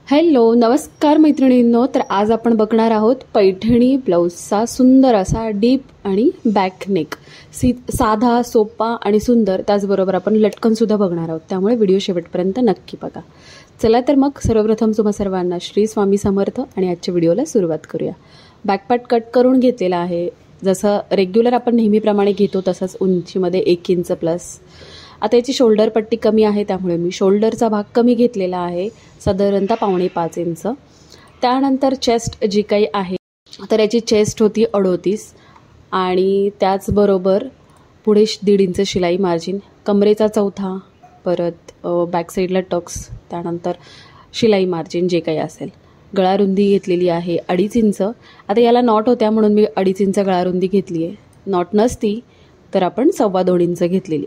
Hello नमस्कार मैत्रिणींनो. तर आज आपण बघणार आहोत पैठणी ब्लाऊजचा सुंदर असा डीप आणि बॅक नेक. साधा सोपा आणि सुंदर, त्याचबरोबर आपण लटकनसुद्धा बघणार आहोत, त्यामुळे व्हिडिओ शेवटपर्यंत नक्की बघा. चला तर मग सर्वप्रथम तुम्हा सर्वांना श्री स्वामी समर्थ आणि आजच्या व्हिडिओला सुरुवात करूया. बॅकपार्ट कट करून घेतलेला आहे, जसं रेग्युलर आपण नेहमीप्रमाणे घेतो तसंच उंचीमध्ये 1 इंच प्लस. आता याची शोल्डर पट्टी कमी आहे, त्यामुळे मी शोल्डरचा भाग कमी घेतलेला आहे, साधारणतः 4.5 इंच. त्यानंतर चेस्ट जी काही आहे, तर याची चेस्ट होती 38 आणि त्याचबरोबर पुढे 1.5 इंच शिलाई मार्जिन, कमरेचा चौथा, परत बॅक साईडला टक्स, त्यानंतर शिलाई मार्जिन जे काही असेल. गळारुंदी घेतलेली आहे 2.5 इंच. आता याला नॉट होत्या म्हणून मी 2.5 इंच गळारुंदी घेतली आहे. नॉट नसती तर आपण 2.25 इंच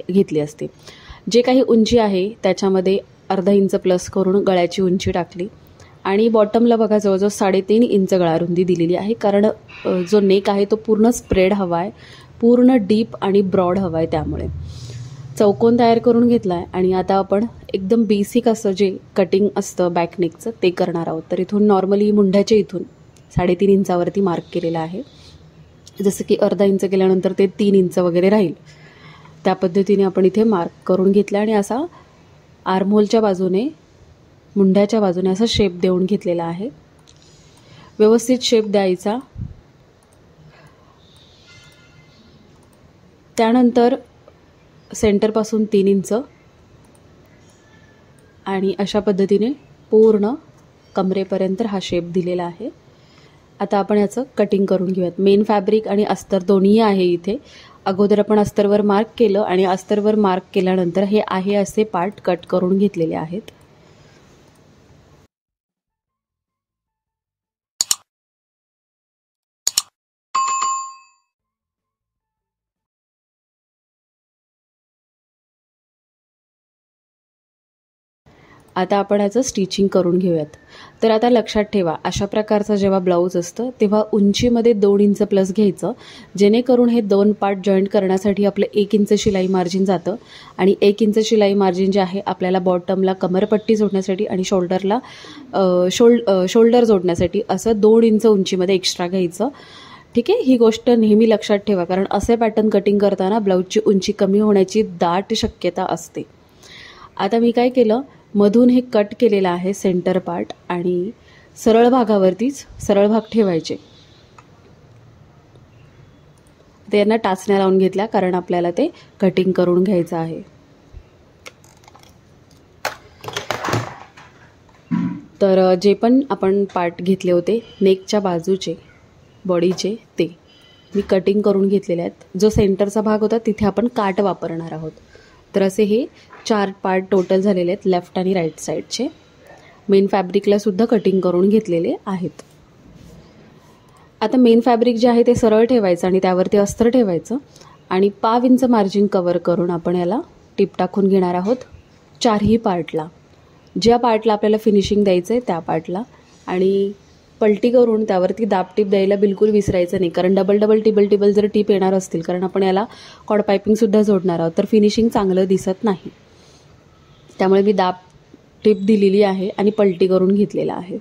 घेतली असते. जे काही उंची आहे त्याच्यामध्ये 0.5 इंच प्लस करून गळ्याची उंची टाकली आणि बॉटमला बघा जवळजवळ 3.5 इंच गळारुंदी दिलेली आहे, कारण जो नेक आहे तो पूर्ण स्प्रेड हवा आहे, पूर्ण डीप आणि ब्रॉड हवा आहे, त्यामुळे चौकोन तयार करून घेतला आहे. आणि आता आपण एकदम बेसिक असं जे कटिंग असतं बॅकनेकचं ते करणार आहोत. तर इथून नॉर्मली मुंढ्याच्या इथून 3.5 इंचावरती मार्क केलेला आहे, जसं की 0.5 इंच केल्यानंतर ते 3 इंच वगैरे राहील, त्या पद्धतीने आपण इथे मार्क करून घेतला आणि असा आर्महोलच्या बाजूने मुंढ्याच्या बाजूने असा शेप देऊन घेतलेला आहे. व्यवस्थित शेप द्यायचा. त्यानंतर सेंटरपासून 3 इंच आणि अशा पद्धतीने पूर्ण कमरेपर्यंत हा शेप दिलेला आहे. आता आपण याचं कटिंग करून घेऊयात. मेन फॅब्रिक आणि अस्तर दोन्ही आहे इथे. अगोदर आपण अस्तरवर मार्क केलं आणि अस्तरवर मार्क केल्यानंतर हे आहे असे पार्ट कट करून घेतलेले आहेत. आता आपण याचं स्टिचिंग करून घेऊयात. तर आता लक्षात ठेवा, अशा प्रकारचं जेव्हा ब्लाऊज असतं तेव्हा उंचीमध्ये 2 इंच प्लस घ्यायचं, जेणेकरून हे 2 पार्ट जॉईंट करण्यासाठी आपलं 1 इंच शिलाई मार्जिन जातं आणि 1 इंच शिलाई मार्जिन जे आहे आपल्याला बॉटमला कमरपट्टी जोडण्यासाठी आणि शोल्डरला शोल्डर जोडण्यासाठी असं 2 इंच उंचीमध्ये एक्स्ट्रा घ्यायचं. ठीक आहे, ही गोष्ट नेहमी लक्षात ठेवा, कारण असे पॅटर्न कटिंग करताना ब्लाऊजची उंची कमी होण्याची दाट शक्यता असते. आता मी काय केलं, मधून हे कट केलेलं आहे सेंटर पार्ट आणि सरळ भागावरतीच सरळ भाग ठेवायचे. ते यांना टाचण्या लावून घेतल्या, कारण आपल्याला ते कटिंग करून घ्यायचं आहे. तर जे पण आपण पार्ट घेतले होते नेकच्या बाजूचे बॉडीचे, ते मी कटिंग करून घेतलेले आहेत. जो सेंटरचा भाग होता तिथे आपण काट वापरणार आहोत. तर असे हे 4 पार्ट टोटल झालेले आहेत, लेफ्ट आणि राईट साईडचे. मेन फॅब्रिकला सुद्धा कटिंग करून घेतलेले आहेत. आता मेन फॅब्रिक जे आहे ते सरळ ठेवायचं आणि त्यावरती अस्तर ठेवायचं आणि 0.5 इंच मार्जिन कवर करून आपण याला टिप टाकून घेणार आहोत 4ही पार्टला. ज्या पार्टला आपल्याला फिनिशिंग द्यायचं आहे त्या पार्टला, आणि पलटी करून त्यावरती दाब टीप द्यायला बिलकुल विसरायचं नाही, कारण टिबल जर टीप येणार असतील, कारण आपण याला कॉड पायपिंगसुद्धा जोडणार आहोत, तर फिनिशिंग चांगलं दिसत नाही. त्यामुळे मी दाब टीप दिलेली आहे आणि पलटी करून घेतलेला आहे.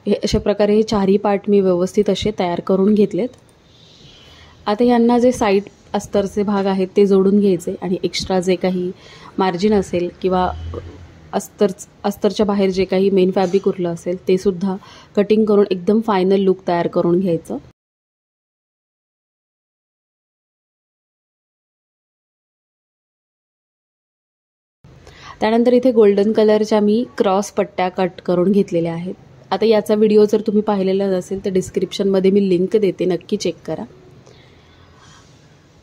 हे अशा प्रकारे हे 4ही पार्ट मी व्यवस्थित असे तयार करून घेतलेत. आता यांना जे साईड अस्तरचे भाग आहेत ते जोडून घ्यायचे आणि एक्स्ट्रा जे काही मार्जिन असेल किंवा अस्तरच्या बाहेर जे काही मेन फॅब्रिक उरलं असेल ते सुद्धा कटिंग करून एकदम फायनल लुक तयार करून घ्यायचं. त्यानंतर इथे गोल्डन कलरच्या मी क्रॉस पट्ट्या कट करून घेतलेल्या आहेत. आता याचा व्हिडिओ जर तुम्ही पाहिलेला नसेल तर डिस्क्रिप्शनमध्ये मी लिंक देते, नक्की चेक करा.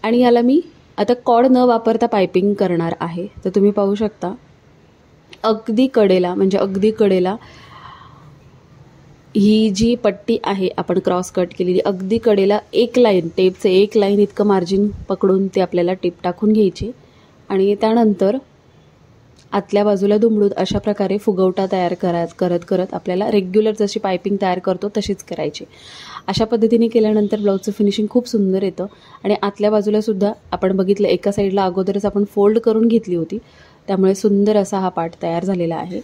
आणि याला मी आता कॉड न वापरता पायपिंग करणार आहे. तर तुम्ही पाहू शकता अगदी कडेला ही जी पट्टी आहे आपण क्रॉस कट केलेली, अगदी कडेला एक लाईन, टेपचे 1 लाईन इतकं मार्जिन पकडून ते आपल्याला टेप टाकून घ्यायची आणि त्यानंतर आतल्या बाजूला दुमडून अशा प्रकारे फुगवटा तयार करत आपल्याला रेग्युलर जशी पायपिंग तयार करतो तशीच करायची. अशा पद्धतीने केल्यानंतर ब्लाऊजचं फिनिशिंग खूप सुंदर येतं. आणि आतल्या बाजूला सुद्धा आपण बघितलं एका साईडला अगोदरच आपण फोल्ड करून घेतली होती, त्यामुळे सुंदर असा हा पार्ट तयार झालेला आहे.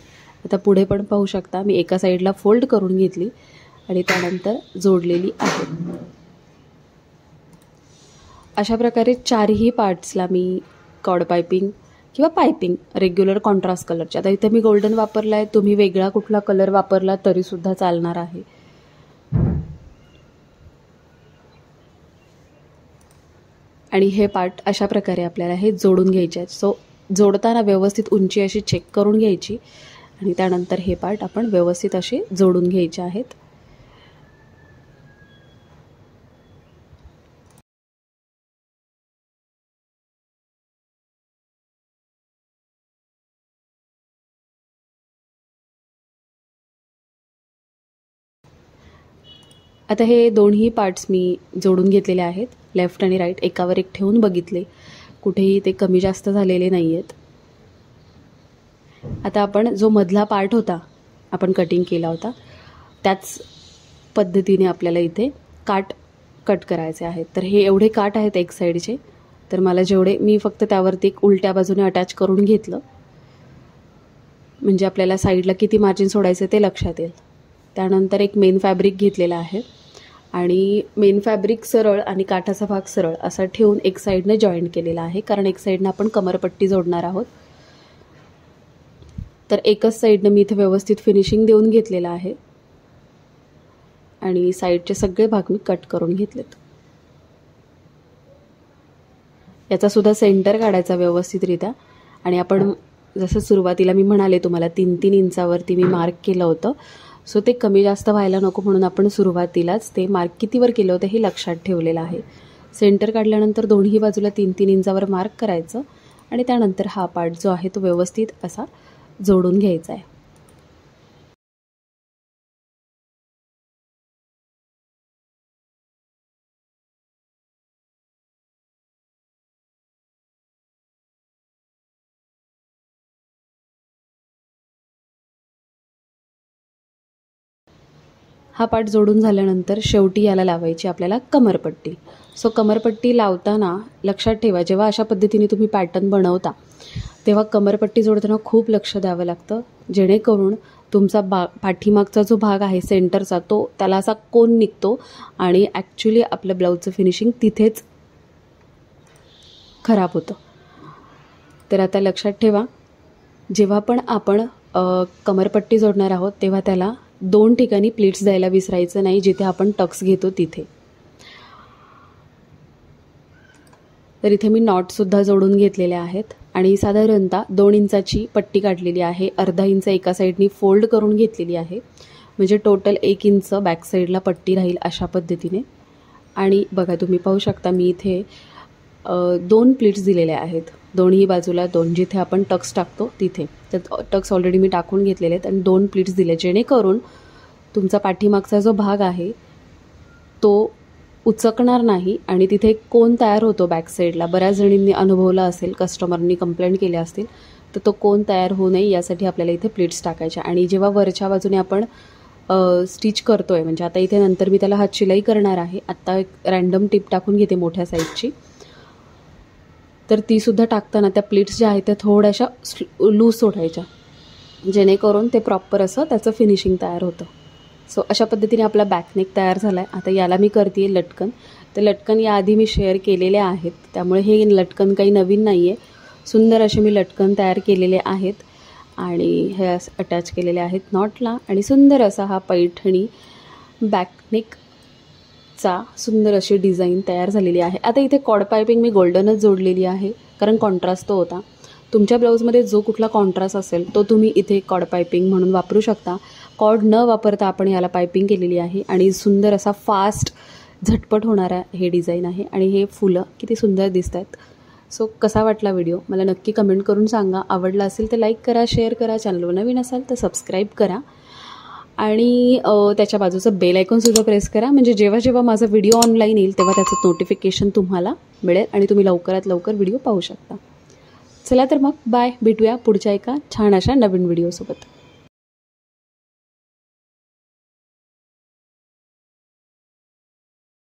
आता पुढे पण पाहू शकता मी एका साईडला फोल्ड करून घेतली आणि त्यानंतर जोडलेली आहे. अशा प्रकारे चारही पार्ट्सला मी कॉर्ड पायपिंग किंवा पायपिंग रेग्युलर कॉन्ट्रास्ट कलरची, आता इथे मी गोल्डन वापरला आहे, तुम्ही वेगळा कुठला कलर वापरला तरीसुद्धा चालणार आहे. आणि हे पार्ट अशा प्रकारे आपल्याला हे जोडून घ्यायचे आहेत. सो जोडताना व्यवस्थित उंची अशी चेक करून घ्यायची आणि त्यानंतर हे पार्ट आपण व्यवस्थित असे जोडून घ्यायचे आहेत. आता हे दोन्ही पार्ट्स मी जोडून घेतलेले आहेत. लेफ्ट आणि राईट एकावर एक ठेवून बघितले, कुठेही ते कमी जास्त झालेले नाही आहेत. आता आपण जो मधला पार्ट होता आपण कटिंग केला होता त्याच पद्धतीने आपल्याला इथे कट करायचे आहेत. तर हे एवढे काट आहेत एक साईडचे, तर मला जेवढे मी फक्त त्यावरती एक उलट्या बाजूने अटॅच करून घेतलं म्हणजे आपल्याला साईडला किती मार्जिन सोडायचं ते लक्षात येईल. त्यानंतर एक मेन फॅब्रिक घेतलेला आहे आणि मेन फॅब्रिक सरळ आणि काठाचा भाग सरळ असा ठेवून एक साईडने जॉईंट केलेला आहे, कारण एक साईडनं आपण कमरपट्टी जोडणार आहोत. तर एकच साईडनं मी इथे व्यवस्थित फिनिशिंग देऊन घेतलेलं आहे आणि साईडचे सगळे भाग मी कट करून घेतलेत. याचा सुद्धा सेंटर काढायचा व्यवस्थितरित्या आणि आपण जसं सुरुवातीला मी म्हणाले तुम्हाला 3-3 इंचावरती मी मार्क केलं होतं. सो ते कमी जास्त व्हायला नको म्हणून आपण सुरुवातीलाच ते मार्क कितीवर केलं होतं हे लक्षात ठेवलेलं आहे. सेंटर काढल्यानंतर दोन्ही बाजूला 3-3 इंचावर मार्क करायचं आणि त्यानंतर हा पार्ट जो आहे तो व्यवस्थित असा जोडून घ्यायचा आहे. हा पार्ट जोडून झाल्यानंतर शेवटी याला लावायची आपल्याला कमरपट्टी. सो कमरपट्टी लावताना लक्षात ठेवा, जेव्हा अशा पद्धतीने तुम्ही पॅटर्न बनवता तेव्हा कमरपट्टी जोडताना खूप लक्ष द्यावं लागतं, जेणेकरून तुमचा पाठीमागचा जो भाग आहे सेंटरचा तो त्याला असा कोन निघतो आणि ॲक्च्युली आपलं ब्लाऊजचं फिनिशिंग तिथेच खराब होतं. तर आता लक्षात ठेवा, जेव्हा पण आपण कमरपट्टी जोडणार आहोत तेव्हा त्याला 2 ठिकाणी प्लीट्स द्यायला विसरायचं नाही, जिथे आपण टक्स घेतो तिथे. तर इथे मी नॉटसुद्धा जोडून घेतलेले आहेत आणि साधारणतः 2 इंचाची पट्टी काढलेली आहे. अर्धा इंच एका साईडनी फोल्ड करून घेतलेली आहे, म्हणजे टोटल 1 इंच बॅक साईडला पट्टी राहील अशा पद्धतीने. आणि बघा तुम्ही पाहू शकता मी इथे 2 प्लीट्स दिलेले आहेत, दोन्ही बाजूला 2, जिथे आपण टक्स टाकतो तिथे. तर टक्स ऑलरेडी मी टाकून घेतलेले आहेत आणि 2 प्लीट्स दिले, जेणेकरून तुमचा पाठीमागचा जो भाग आहे तो उचकणार नाही आणि तिथे एक कोन तयार होतो बॅक साईडला. बऱ्याच जणींनी अनुभवला असेल, कस्टमरनी कंप्लेंट केल्या असतील, तर तो कोन तयार होऊ नये यासाठी आपल्याला इथे प्लीट्स टाकायच्या. आणि जेव्हा वरच्या बाजूने आपण स्टिच करतो आहे, म्हणजे आता इथे नंतर मी त्याला हात शिलाई करणार आहे, आत्ता एक रॅन्डम टिप टाकून घेते मोठ्या साईजची. तर तीसुद्धा टाकताना त्या प्लीट्स ज्या आहेत त्या थोड्याशा लूज सोडायच्या, जेणेकरून ते प्रॉपर असं त्याचं फिनिशिंग तयार होतं. सो अशा पद्धतीने आपला बॅकनेक तयार झाला आहे. आता याला मी करते आहे लटकन. तर लटकन याआधी मी शेअर केलेले आहेत, त्यामुळे हे लटकन काही नवीन नाही आहे. सुंदर असे मी लटकन तयार केलेले आहेत आणि हे असं अटॅच केलेले आहेत नॉटला. आणि सुंदर असा हा पैठणी बॅकनेकचा सुंदर अशी डिझाईन तयार झालेली आहे. आता इथे कॉर्ड पायपिंग मी गोल्डनच जोडलेली आहे, कारण कॉन्ट्रास्ट तो होता. तुमच्या ब्लाऊजमध्ये जो कुठला कॉन्ट्रास्ट असेल तो तुम्ही इथे कॉर्ड पायपिंग म्हणून वापरू शकता. कॉर्ड न वापरता आपण याला पायपिंग केलेली आहे आणि सुंदर असा फास्ट झटपट होणारा हे डिझाईन आहे. आणि हे फुलं किती सुंदर दिसत आहेत. सो कसा वाटला व्हिडिओ मला नक्की कमेंट करून सांगा. आवडला असेल तर लाईक करा, शेअर करा, चॅनलवर नवीन असाल तर सबस्क्राईब करा आणि त्याच्या बाजूचं बेल आयकॉनसुद्धा प्रेस करा, म्हणजे जेव्हा जेव्हा माझा व्हिडिओ ऑनलाईन येईल तेव्हा त्याचं नोटिफिकेशन तुम्हाला मिळेल आणि तुम्ही लवकरात लवकर व्हिडिओ पाहू शकता. चला तर मग बाय, भेटूया पुढच्या एका छान अशा नवीन व्हिडिओसोबत.